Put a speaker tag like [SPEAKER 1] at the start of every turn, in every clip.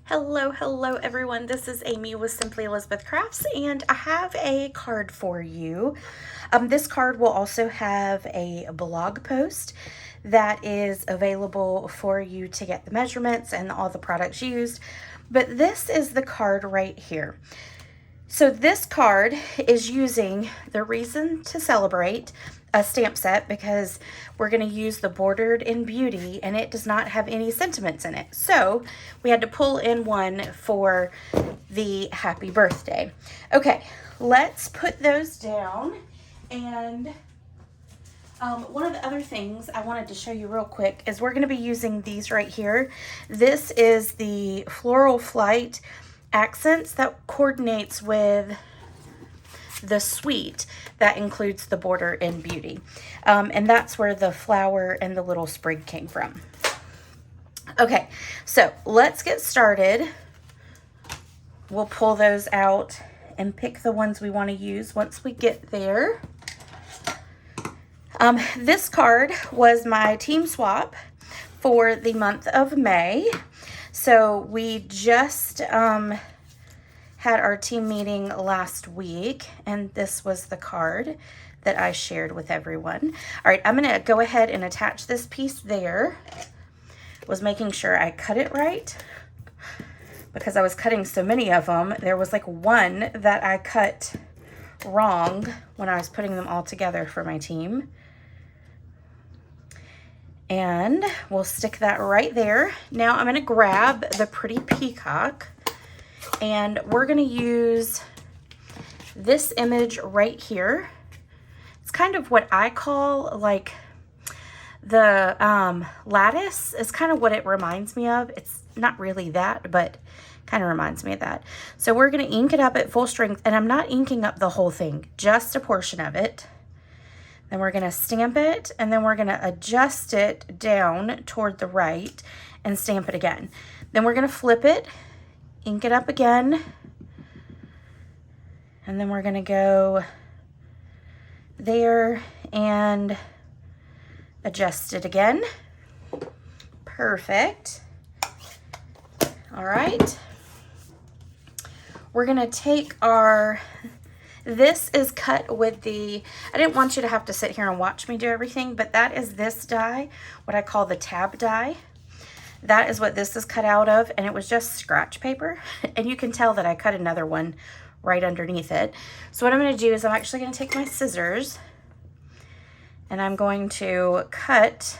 [SPEAKER 1] Hello everyone. This is Amy with Simply Elizabeth Crafts, and I have a card for you. This card will also have a blog post that is available for you to get the measurements and all the products used. But this is the card right here. So this card is using the Reason to Celebrate a stamp set because we're going to use the Bordered in Beauty and it does not have any sentiments in it. So we had to pull in one for the happy birthday. Okay, let's put those down. And one of the other things I wanted to show you real quick is we're going to be using these right here. This is the Floral Flight Accents that coordinates with the suite that includes the Border in Beauty. And that's where the flower and the little sprig came from. Okay, so let's get started. We'll pull those out and pick the ones we want to use once we get there. This card was my team swap for the month of May. So we just had our team meeting last week, and this was the card that I shared with everyone. All right, I'm going to go ahead and attach this piece there. Was making sure I cut it right because I was cutting so many of them. There was like one that I cut wrong when I was putting them all together for my team. And we'll stick that right there. Now I'm going to grab the Pretty Peacock, and we're going to use this image right here. It's kind of what I call like the lattice is kind of what it reminds me of. It's not really that, but kind of reminds me of that. So we're going to ink it up at full strength, and I'm not inking up the whole thing, just a portion of it. Then we're going to stamp it, and then we're going to adjust it down toward the right and stamp it again. Then we're going to flip it, ink it up again, and then we're going to go there and adjust it again. Perfect. All right. We're going to take our... This is cut with the, I didn't want you to have to sit here and watch me do everything, but that is this die, what I call the tab die. That is what this is cut out of, and it was just scratch paper. And you can tell that I cut another one right underneath it. So what I'm going to do is I'm actually going to take my scissors, and I'm going to cut,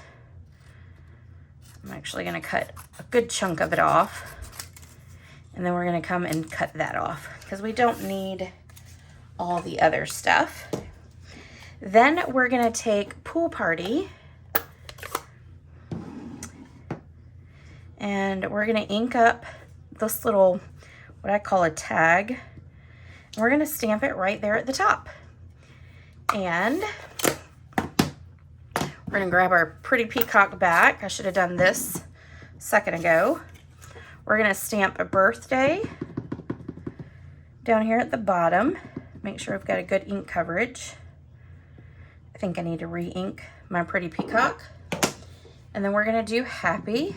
[SPEAKER 1] I'm actually going to cut a good chunk of it off. And then we're going to come and cut that off because we don't need all the other stuff. Then we're going to take Pool Party, and we're going to ink up this little, what I call a tag, and we're going to stamp it right there at the top. And we're going to grab our Pretty Peacock back. I should have done this a second ago. We're going to stamp a birthday down here at the bottom. Make sure I've got a good ink coverage. I think I need to re-ink my Pretty Peacock. And then we're going to do happy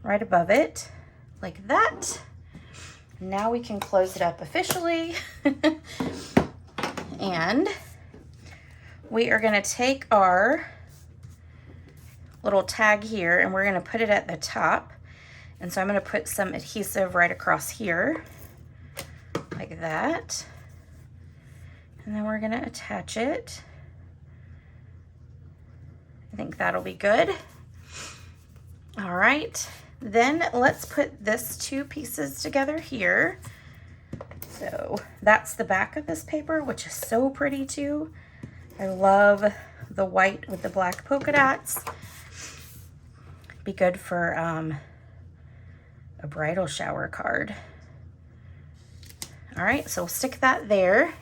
[SPEAKER 1] right above it, like that. Now we can close it up officially. And we are going to take our little tag here, and we're going to put it at the top. And so I'm going to put some adhesive right across here, like that. And then we're going to attach it. I think that'll be good. All right. Then let's put this two pieces together here. So that's the back of this paper, which is so pretty too. I love the white with the black polka dots. Be good for a bridal shower card. All right, so we'll stick that there.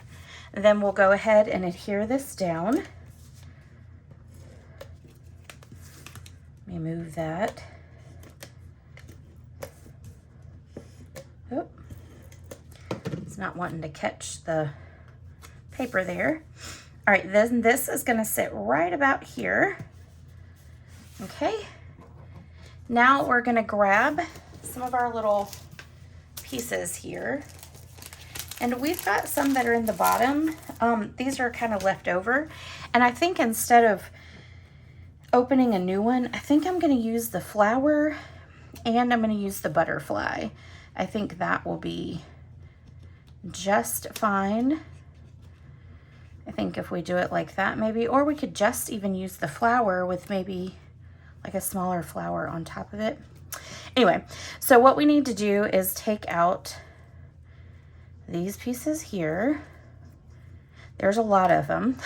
[SPEAKER 1] And then we'll go ahead and adhere this down. Let me move that. Oh, it's not wanting to catch the paper there. All right, then this is going to sit right about here. Okay. Now we're going to grab some of our little pieces here. And we've got some that are in the bottom. These are kind of left over. And I think instead of opening a new one, I think I'm going to use the flower and I'm going to use the butterfly. I think that will be just fine. I think if we do it like that maybe, or we could just even use the flower with maybe like a smaller flower on top of it. Anyway, so what we need to do is take out these pieces here. There's a lot of them.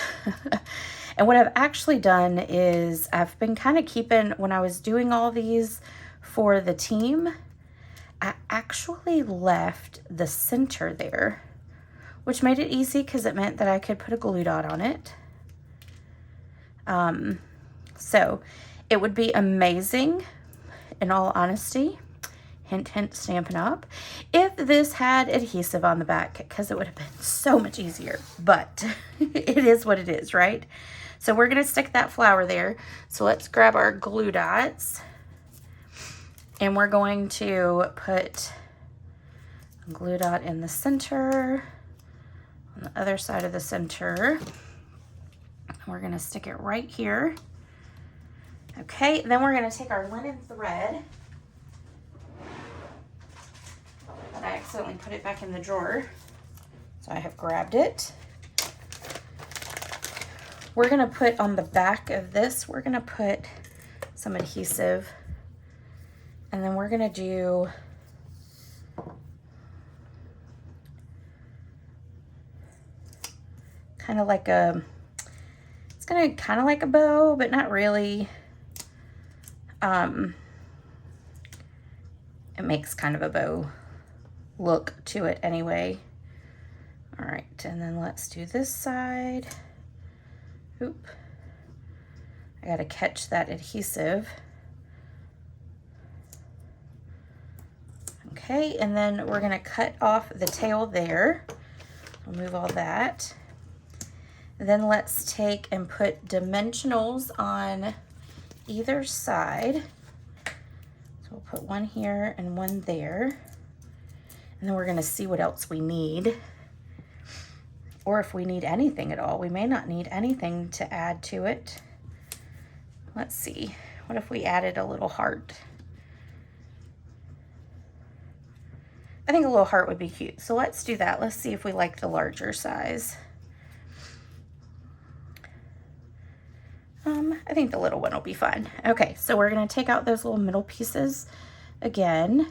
[SPEAKER 1] And what I've actually done is I've been kind of keeping, when I was doing all these for the team, I actually left the center there, which made it easy because it meant that I could put a glue dot on it. So it would be amazing, in all honesty, hint, hint, Stampin' Up, if this had adhesive on the back, because it would have been so much easier, but it is what it is, right? So we're going to stick that flower there. So let's grab our glue dots, and we're going to put a glue dot in the center, on the other side of the center. We're going to stick it right here. Okay, then we're going to take our linen thread. But I accidentally put it back in the drawer, so I have grabbed it. We're going to put on the back of this, we're going to put some adhesive, and then we're going to do kind of like a, it's going to kind of like a bow, but not really. It makes kind of a bow look to it anyway. All right, and then let's do this side. Oop. I gotta catch that adhesive. Okay, and then we're gonna cut off the tail there. Remove all that. Then let's take and put dimensionals on either side. So we'll put one here and one there. And then we're gonna see what else we need. Or if we need anything at all. We may not need anything to add to it. Let's see. What if we added a little heart? I think a little heart would be cute. So let's do that. Let's see if we like the larger size. I think the little one will be fine. Okay, so we're gonna take out those little middle pieces again.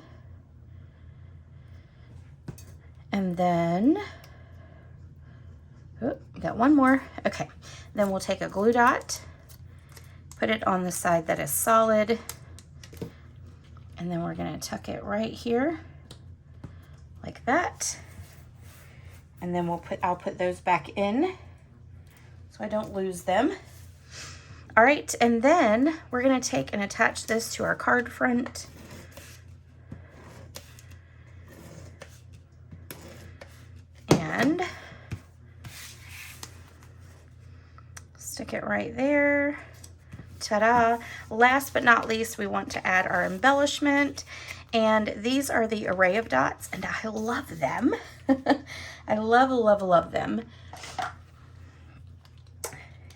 [SPEAKER 1] And then, oh, got one more. Okay, then we'll take a glue dot, put it on the side that is solid, and then we're gonna tuck it right here, like that. And then I'll put those back in so I don't lose them. All right, and then we're gonna take and attach this to our card front. And stick it right there. Ta-da. Last but not least, we want to add our embellishment. And these are the array of dots, and I love them. I love them.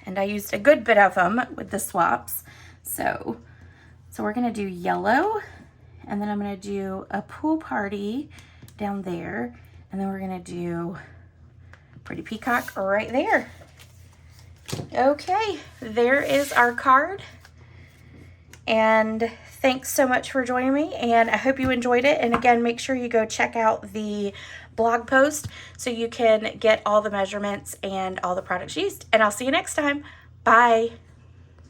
[SPEAKER 1] And I used a good bit of them with the swaps. So we're gonna do yellow, and then I'm gonna do a pool party down there, and then we're gonna do pretty peacock right there. Okay, there is our card. And thanks so much for joining me, and I hope you enjoyed it. And again, make sure you go check out the blog post so you can get all the measurements and all the products used. And I'll see you next time. Bye.